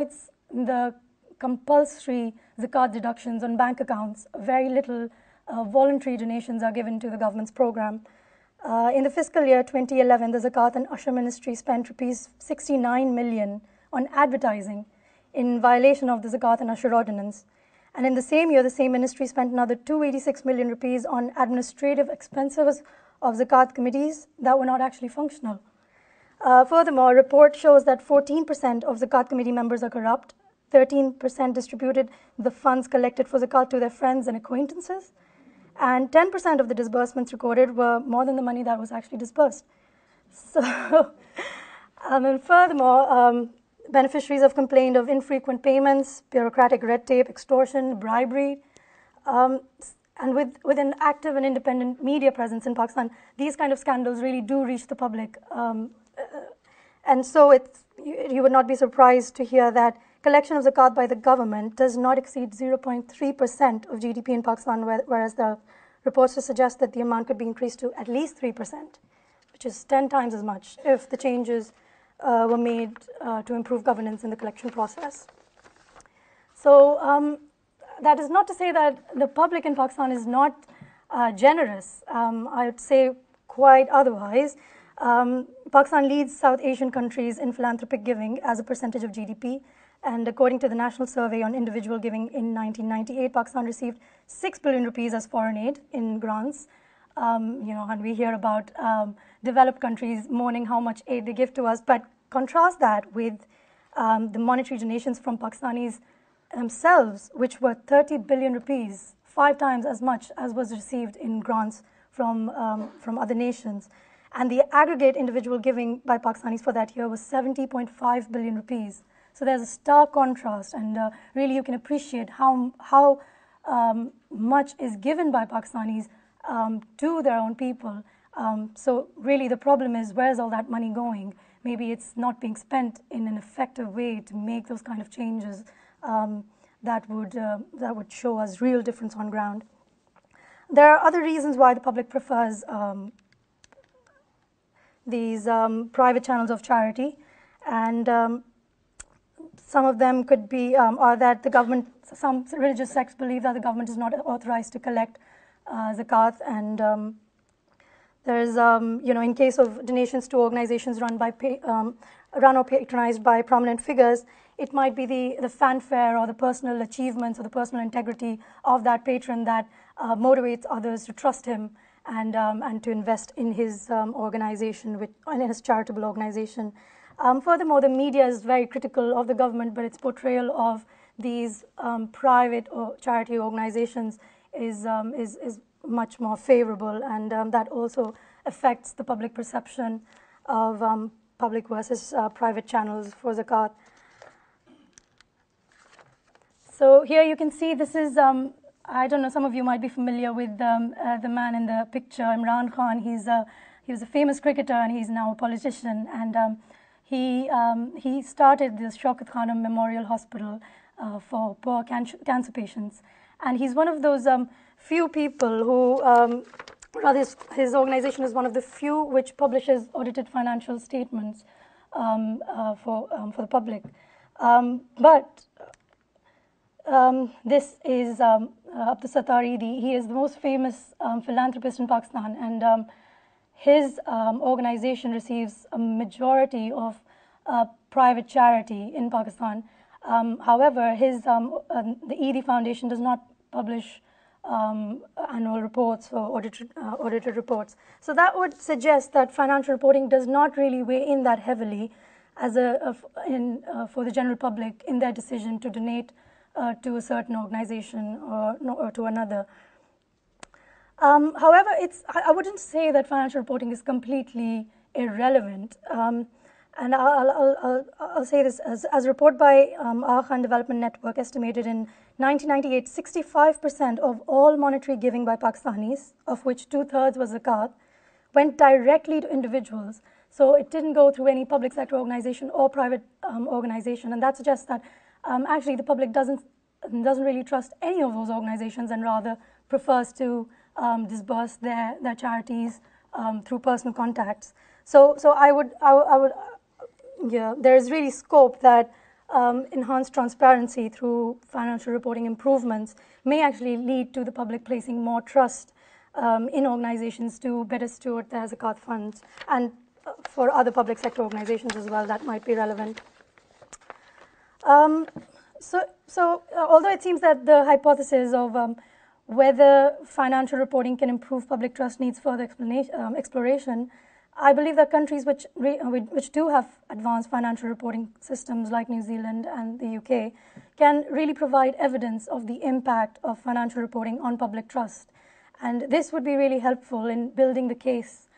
It's the compulsory zakat deductions on bank accounts. Very little voluntary donations are given to the government's program. In the fiscal year 2011, the Zakat and Usher Ministry spent rupees 69 million on advertising in violation of the Zakat and Usher ordinance. And in the same year, the same ministry spent another 286 million rupees on administrative expenses of Zakat committees that were not actually functional. Furthermore, a report shows that 14% of Zakat committee members are corrupt, 13% distributed the funds collected for Zakat to their friends and acquaintances, and 10% of the disbursements recorded were more than the money that was actually disbursed. So, and furthermore, beneficiaries have complained of infrequent payments, bureaucratic red tape, extortion, bribery, and with an active and independent media presence in Pakistan, these kind of scandals really do reach the public. And so you would not be surprised to hear that collection of zakat by the government does not exceed 0.3% of GDP in Pakistan, whereas the reports suggest that the amount could be increased to at least 3%, which is 10 times as much if the changes were made to improve governance in the collection process. So that is not to say that the public in Pakistan is not generous. I would say quite otherwise. Pakistan leads South Asian countries in philanthropic giving as a percentage of GDP. And according to the National Survey on Individual Giving in 1998, Pakistan received 6 billion rupees as foreign aid in grants. And we hear about developed countries mourning how much aid they give to us, but contrast that with the monetary donations from Pakistanis themselves, which were 30 billion rupees, 5 times as much as was received in grants from other nations. And the aggregate individual giving by Pakistanis for that year was 70.5 billion rupees. So there's a stark contrast, and really you can appreciate how much is given by Pakistanis to their own people. So really the problem is, where's all that money going? Maybe it's not being spent in an effective way to make those kind of changes that would show us real difference on ground. There are other reasons why the public prefers these private channels of charity, and some of them could be are that the government, some religious sects believe that the government is not authorized to collect zakat, and there's in case of donations to organizations run or patronized by prominent figures, it might be the fanfare or the personal achievements or the personal integrity of that patron that motivates others to trust him and to invest in his organization, in his charitable organization. Furthermore, the media is very critical of the government, but its portrayal of these private or charity organizations is much more favorable, and that also affects the public perception of public versus private channels for zakat. So here you can see this is, I don't know, some of you might be familiar with the man in the picture, Imran Khan. He was a famous cricketer and he's now a politician, and he started this Shaukat Khanum Memorial Hospital for poor cancer patients. And he's one of those few people who, rather his organization is one of the few which publishes audited financial statements for the public. But this is Abdul Sattar Eidi. He is the most famous philanthropist in Pakistan, and his organization receives a majority of private charity in Pakistan. However, the Eidi Foundation does not publish annual reports or audited reports. So that would suggest that financial reporting does not really weigh in that heavily as for the general public in their decision to donate to a certain organization or to another. However, I wouldn't say that financial reporting is completely irrelevant. And I'll say this, as a report by Acca Development Network estimated in 1998, 65% of all monetary giving by Pakistanis, of which 2/3 was zakat, went directly to individuals. So it didn't go through any public sector organization or private organization, and that suggests that actually the public doesn't really trust any of those organizations and rather prefers to disburse their charities through personal contacts. So I would there is really scope that enhanced transparency through financial reporting improvements may actually lead to the public placing more trust in organizations to better steward their zakat funds, and for other public sector organizations as well that might be relevant. Although it seems that the hypothesis of whether financial reporting can improve public trust needs further exploration, I believe that countries which do have advanced financial reporting systems like New Zealand and the UK can really provide evidence of the impact of financial reporting on public trust. And this would be really helpful in building the case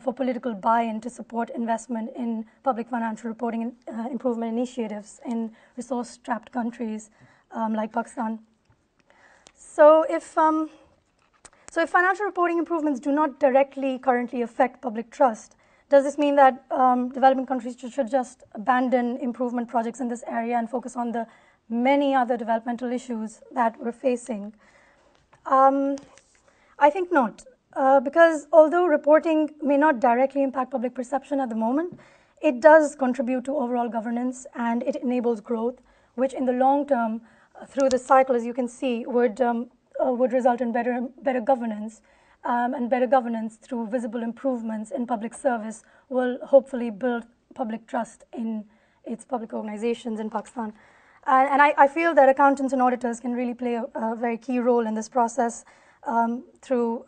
for political buy-in to support investment in public financial reporting improvement initiatives in resource-strapped countries like Pakistan. So if financial reporting improvements do not directly currently affect public trust, does this mean that developing countries should just abandon improvement projects in this area and focus on the many other developmental issues that we're facing? I think not, because although reporting may not directly impact public perception at the moment, it does contribute to overall governance and it enables growth, which in the long term, through the cycle, as you can see, would result in better governance, and better governance through visible improvements in public service will hopefully build public trust in its public organizations in Pakistan. And I feel that accountants and auditors can really play a very key role in this process. Through,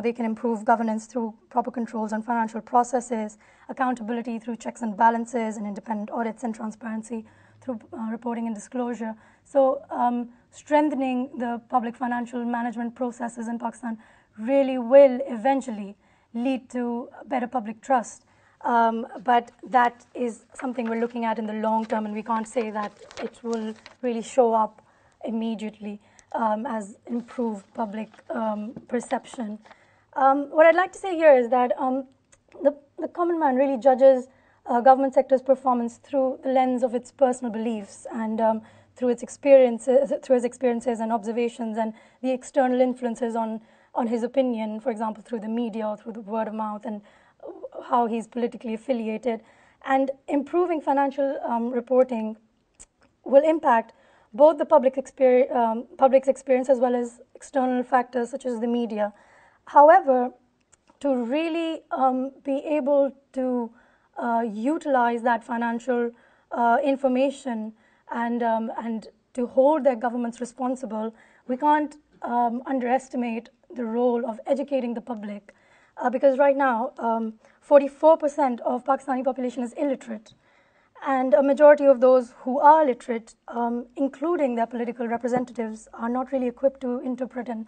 they can improve governance through proper controls on financial processes, accountability through checks and balances, and independent audits, and transparency through reporting and disclosure. So strengthening the public financial management processes in Pakistan really will eventually lead to better public trust. But that is something we're looking at in the long term, and we can't say that it will really show up immediately as improved public perception. What I'd like to say here is that the common man really judges government sector's performance through the lens of its personal beliefs and through his experiences and observations and the external influences on his opinion, for example, through the media or through the word of mouth and how he's politically affiliated. And improving financial reporting will impact both the public's experience as well as external factors such as the media. However, to really be able to utilize that financial information and to hold their governments responsible, we can't underestimate the role of educating the public, because right now 44% of Pakistani population is illiterate, and a majority of those who are literate, including their political representatives, are not really equipped to interpret and